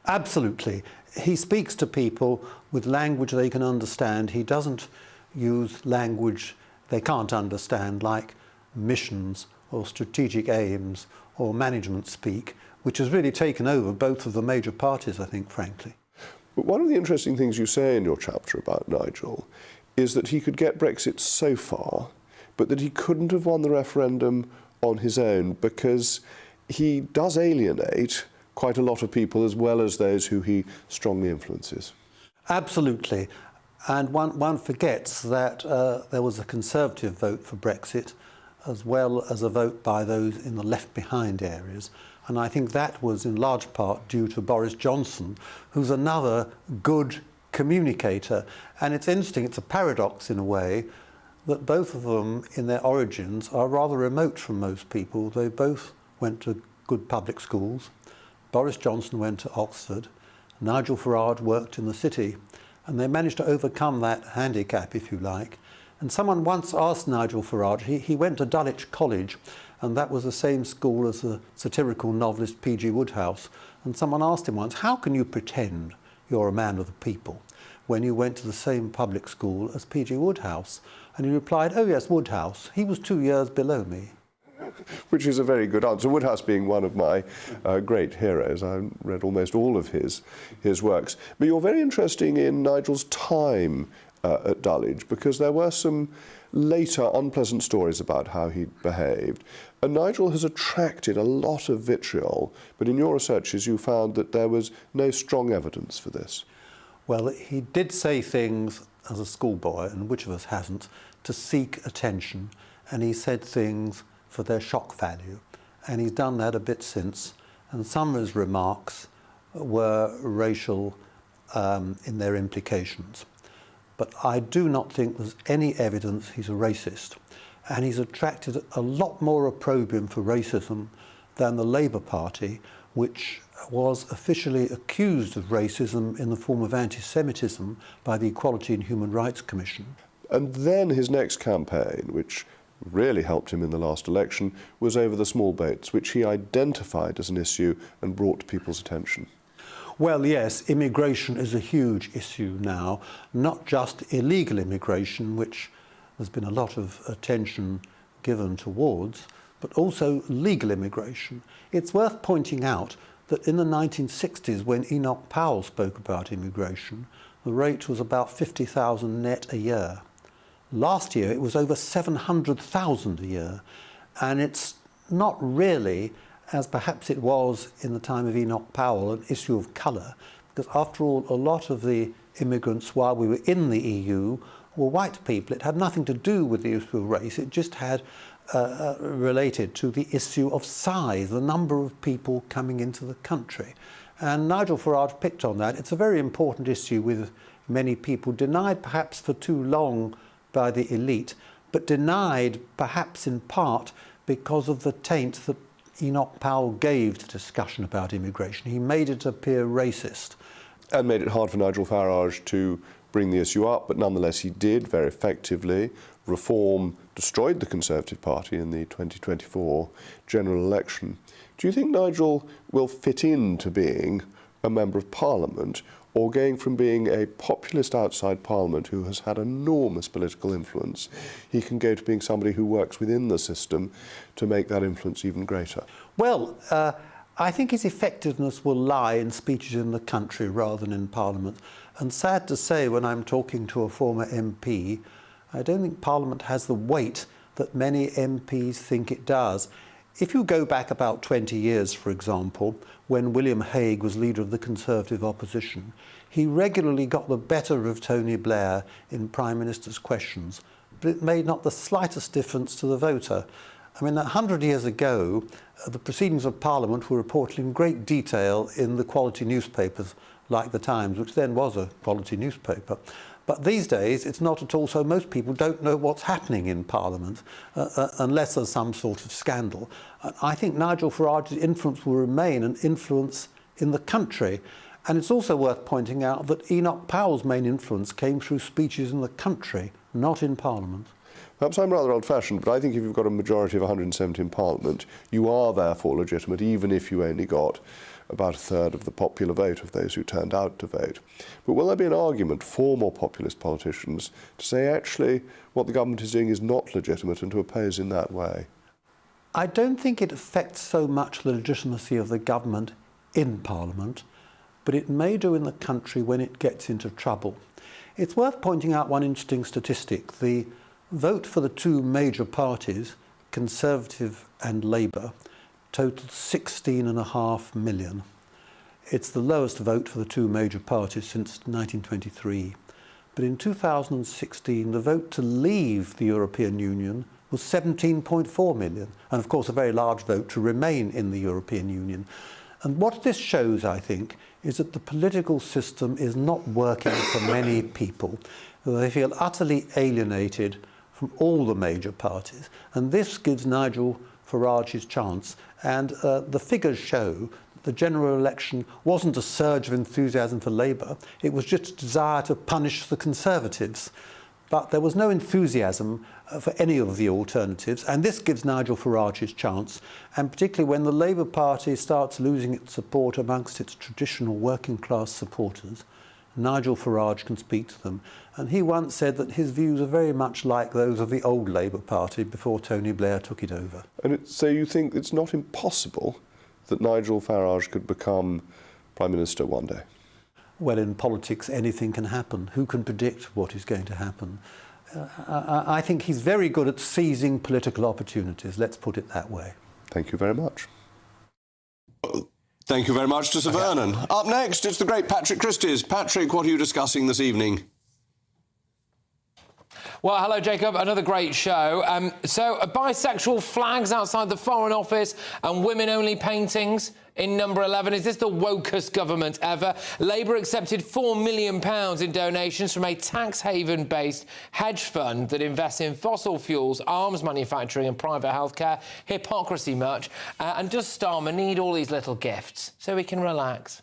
Absolutely. He speaks to people with language they can understand. He doesn't use language they can't understand, like missions or strategic aims or management speak, which has really taken over both of the major parties, I think, frankly.
But one of the interesting things you say in your chapter about Nigel is that he could get Brexit so far, but that he couldn't have won the referendum on his own because he does alienate quite a lot of people as well as those who he strongly influences.
Absolutely. And one forgets that there was a Conservative vote for Brexit as well as a vote by those in the left-behind areas. And I think that was in large part due to Boris Johnson, who's another good communicator. And it's interesting, it's a paradox in a way, that both of them in their origins are rather remote from most people. They both went to good public schools. Boris Johnson went to Oxford. Nigel Farage worked in the city. And they managed to overcome that handicap, if you like. And someone once asked Nigel Farage, he went to Dulwich College, and that was the same school as the satirical novelist P.G. Wodehouse. And someone asked him once, how can you pretend you're a man of the people when you went to the same public school as P.G. Wodehouse? And he replied, oh yes, Wodehouse. He was 2 years below me.
Which is a very good answer. Wodehouse being one of my great heroes. I read almost all of his works. But you're very interesting in Nigel's time at Dulwich, because there were some later unpleasant stories about how he behaved. And Nigel has attracted a lot of vitriol, but in your researches you found that there was no strong evidence for this.
Well, he did say things as a schoolboy, and which of us hasn't, to seek attention, and he said things for their shock value. And he's done that a bit since, and some of his remarks were racial in their implications. But I do not think there's any evidence he's a racist. And he's attracted a lot more opprobrium for racism than the Labour Party, which was officially accused of racism in the form of anti-Semitism by the Equality and Human Rights Commission.
And then his next campaign, which really helped him in the last election, was over the small boats, which he identified as an issue and brought to people's attention.
Well, yes, immigration is a huge issue now, not just illegal immigration, which there's been a lot of attention given towards, but also legal immigration. It's worth pointing out that in the 1960s, when Enoch Powell spoke about immigration, the rate was about 50,000 net a year. Last year, it was over 700,000 a year, and it's not really, as perhaps it was in the time of Enoch Powell, an issue of colour, because after all, a lot of the immigrants while we were in the EU were white people. It had nothing to do with the issue of race. It just had related to the issue of size, the number of people coming into the country. And Nigel Farage picked on that. It's a very important issue with many people, denied perhaps for too long by the elite, but denied perhaps in part because of the taint that Enoch Powell gave to discussion about immigration. He made it appear racist.
And made it hard for Nigel Farage to bring the issue up, but nonetheless he did very effectively. Reform destroyed the Conservative Party in the 2024 general election. Do you think Nigel will fit into being a Member of Parliament, or going from being a populist outside Parliament who has had enormous political influence, he can go to being somebody who works within the system to make that influence even greater?
Well, I think his effectiveness will lie in speeches in the country rather than in Parliament. And sad to say, when I'm talking to a former MP, I don't think Parliament has the weight that many MPs think it does. If you go back about 20 years, for example, when William Hague was leader of the Conservative opposition, he regularly got the better of Tony Blair in Prime Minister's questions, but it made not the slightest difference to the voter. I mean, 100 years ago, the proceedings of Parliament were reported in great detail in the quality newspapers like The Times, which then was a quality newspaper. But these days, it's not at all so. Most people don't know what's happening in Parliament unless there's some sort of scandal. I think Nigel Farage's influence will remain an influence in the country. And it's also worth pointing out that Enoch Powell's main influence came through speeches in the country, not in Parliament.
Perhaps I'm rather old-fashioned, but I think if you've got a majority of 170 in Parliament, you are therefore legitimate, even if you only got about a third of the popular vote of those who turned out to vote. But will there be an argument for more populist politicians to say, actually, what the government is doing is not legitimate, and to oppose in that way?
I don't think it affects so much the legitimacy of the government in Parliament, but it may do in the country when it gets into trouble. It's worth pointing out one interesting statistic. The vote for the two major parties, Conservative and Labour, totaled 16.5 million. It's the lowest vote for the two major parties since 1923. But in 2016, the vote to leave the European Union was 17.4 million, and of course a very large vote to remain in the European Union. And what this shows, I think, is that the political system is not working for many people. They feel utterly alienated from all the major parties, and this gives Nigel Farage his chance. And the figures show the general election wasn't a surge of enthusiasm for Labour, it was just a desire to punish the Conservatives. But there was no enthusiasm for any of the alternatives, and this gives Nigel Farage his chance, and particularly when the Labour Party starts losing its support amongst its traditional working class supporters, Nigel Farage can speak to them. And he once said that his views are very much like those of the old Labour Party before Tony Blair took it over.
And so you think it's not impossible that Nigel Farage could become Prime Minister one day?
Well, in politics, anything can happen. Who can predict what is going to happen? I think he's very good at seizing political opportunities, let's put it that way.
Thank you very much.
Thank you very much to Sir Vernon. Up next, it's the great Patrick Christys. Patrick, what are you discussing this evening?
Well, hello, Jacob. Another great show. So, bisexual flags outside the Foreign Office and women-only paintings in number 11. Is this the wokest government ever? Labour accepted £4 million in donations from a tax haven-based hedge fund that invests in fossil fuels, arms manufacturing and private healthcare. Hypocrisy much. And does Starmer need all these little gifts so he can relax?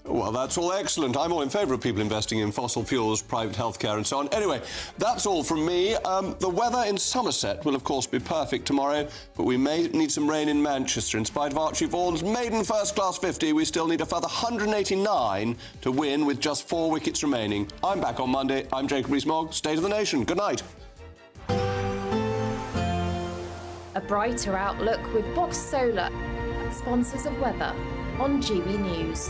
Well, that's all excellent. I'm all in favour of people investing in fossil fuels, private healthcare and so on. Anyway, that's all from me. The weather in Somerset will, of course, be perfect tomorrow, but we may need some rain in Manchester. In spite of Archie Vaughan's maiden first-class 50, we still need a further 189 to win with just 4 wickets remaining. I'm back on Monday. I'm Jacob Rees-Mogg. State of the Nation. Good night.
A brighter outlook with Box Solar, sponsors of weather on GB News.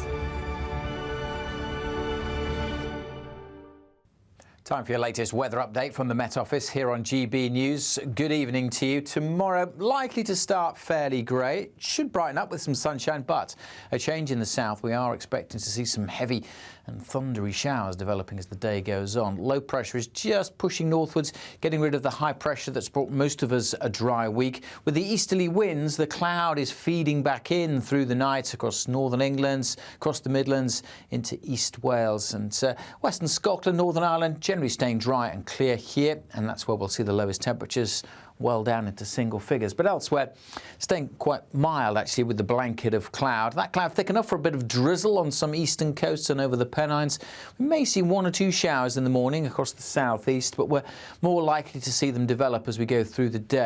Time for your latest weather update from the Met Office here on GB News. Good evening to you. Tomorrow, likely to start fairly grey. It should brighten up with some sunshine, but a change in the south. We are expecting to see some heavy and thundery showers developing as the day goes on. Low pressure is just pushing northwards, getting rid of the high pressure that's brought most of us a dry week. With the easterly winds, the cloud is feeding back in through the night across northern England, across the Midlands, into East Wales and western Scotland, Northern Ireland, generally staying dry and clear here, and that's where we'll see the lowest temperatures well down into single figures. But elsewhere, staying quite mild actually with the blanket of cloud. That cloud thick enough for a bit of drizzle on some eastern coasts and over the Pennines. We may see 1 or 2 showers in the morning across the southeast, but we're more likely to see them develop as we go through the day.